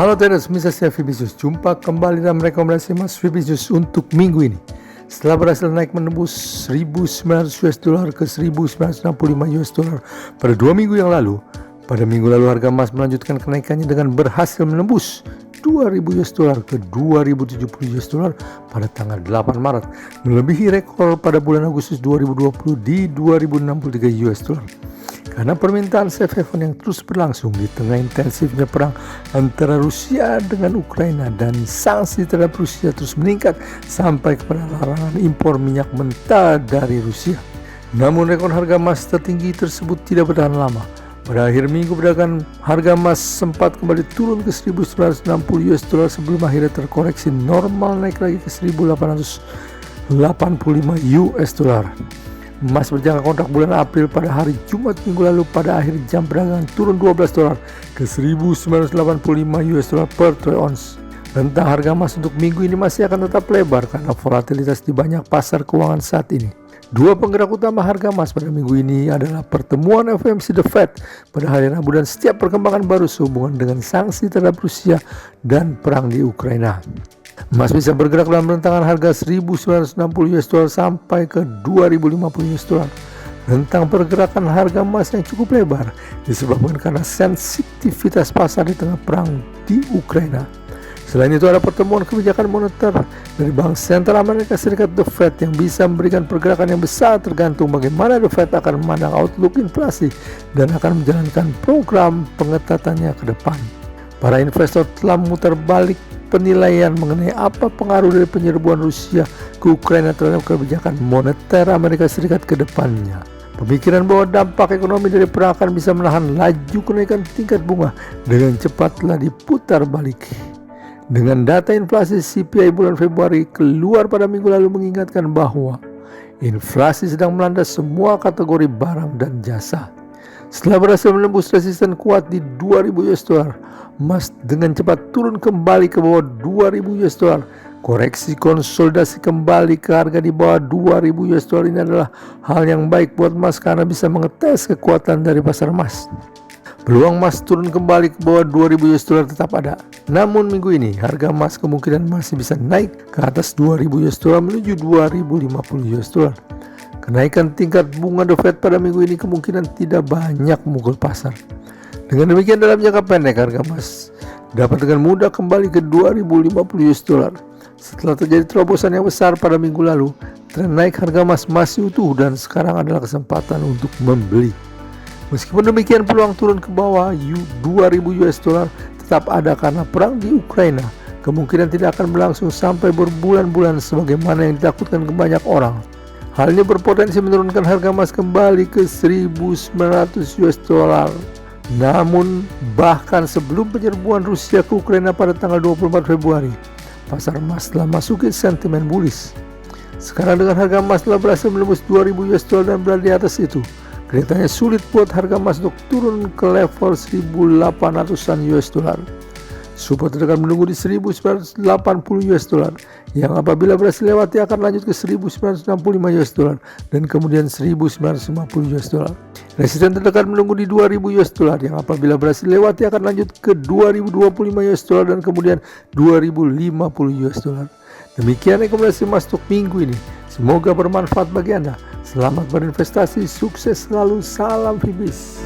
Halo traders, saya Vibisius. Jumpa kembali dalam rekomendasi Mas Vibisius untuk minggu ini. Setelah berhasil naik menembus 1.900 US dollar ke 1.965 US dollar pada 2 minggu yang lalu, pada minggu lalu harga emas melanjutkan kenaikannya dengan berhasil menembus 2.000 US dollar ke 2.070 US dollar pada tanggal 8 Maret, melebihi rekor pada bulan Agustus 2020 di 2.063 US dollar. Karena permintaan safe haven yang terus berlangsung di tengah intensifnya perang antara Rusia dengan Ukraina dan sanksi terhadap Rusia terus meningkat sampai kepada larangan impor minyak mentah dari Rusia. Namun rekor harga emas tertinggi tersebut tidak bertahan lama. Pada akhir minggu perdagangan, harga emas sempat kembali turun ke 1.960 US dollar sebelum akhirnya terkoreksi normal naik lagi ke 1.885 US dollar. Emas berjangka kontrak bulan April pada hari Jumat minggu lalu pada akhir jam perdagangan turun 12 dolar ke 1.985 US dollar per troy ounce. Rentang harga emas untuk minggu ini masih akan tetap lebar karena volatilitas di banyak pasar keuangan saat ini. Dua penggerak utama harga emas pada minggu ini adalah pertemuan FOMC The Fed pada hari Rabu dan setiap perkembangan baru sehubungan dengan sanksi terhadap Rusia dan perang di Ukraina. Emas bisa bergerak dalam rentangan harga 1.960 US dollar sampai ke 2.050 US dollar. Rentang pergerakan harga emas yang cukup lebar disebabkan karena sensitivitas pasar di tengah perang di Ukraina. Selain itu ada pertemuan kebijakan moneter dari Bank Sentral Amerika Serikat The Fed yang bisa memberikan pergerakan yang besar tergantung bagaimana The Fed akan memandang outlook inflasi dan akan menjalankan program pengetatannya ke depan. Para investor telah memutar balik penilaian mengenai apa pengaruh dari penyerbuan Rusia ke Ukraina terhadap kebijakan moneter Amerika Serikat ke depannya. Pemikiran bahwa dampak ekonomi dari perang akan bisa menahan laju kenaikan tingkat bunga dengan cepat telah diputar balik. Dengan data inflasi CPI bulan Februari keluar pada minggu lalu mengingatkan bahwa inflasi sedang melanda semua kategori barang dan jasa. Setelah berhasil menembus resisten kuat di 2.000 US dollar, emas dengan cepat turun kembali ke bawah 2.000 US dollar. Koreksi konsolidasi kembali ke harga di bawah 2.000 US dollar ini adalah hal yang baik buat emas karena bisa mengetes kekuatan dari pasar emas. Peluang emas turun kembali ke bawah 2.000 US dollar tetap ada. Namun minggu ini harga emas kemungkinan masih bisa naik ke atas 2.000 US dollar menuju 2.050 US dollar. Kenaikan tingkat bunga The Fed pada minggu ini kemungkinan tidak banyak memukul pasar. Dengan demikian dalam jangka pendek harga emas dapat dengan mudah kembali ke 2.050 US dollar. Setelah terjadi terobosan yang besar pada minggu lalu, tren naik harga emas masih utuh dan sekarang adalah kesempatan untuk membeli. Meskipun demikian peluang turun ke bawah 2.000 US dollar tetap ada karena perang di Ukraina kemungkinan tidak akan berlangsung sampai berbulan-bulan sebagaimana yang ditakutkan banyak orang. Hal ini berpotensi menurunkan harga emas kembali ke 1.900 US dollar. Namun bahkan sebelum penyerbuan Rusia ke Ukraina pada tanggal 24 Februari, pasar emas telah masuki sentimen bullish. Sekarang dengan harga emas telah berhasil menembus 2.000 US dollar dan berada di atas itu, kelihatannya sulit buat harga emas untuk turun ke level 1.800-an US dollar. Support terdekat menunggu di 1.980 US dollar yang apabila berhasil lewati akan lanjut ke 1.965 US dollar dan kemudian 1.950 US dollar. Resisten terdekat menunggu di 2.000 US dollar yang apabila berhasil lewati akan lanjut ke 2.025 US dollar dan kemudian 2.050 US dollar. Demikian rekomendasi emas untuk minggu ini. Semoga bermanfaat bagi Anda. Selamat berinvestasi, sukses selalu, salam Fibis.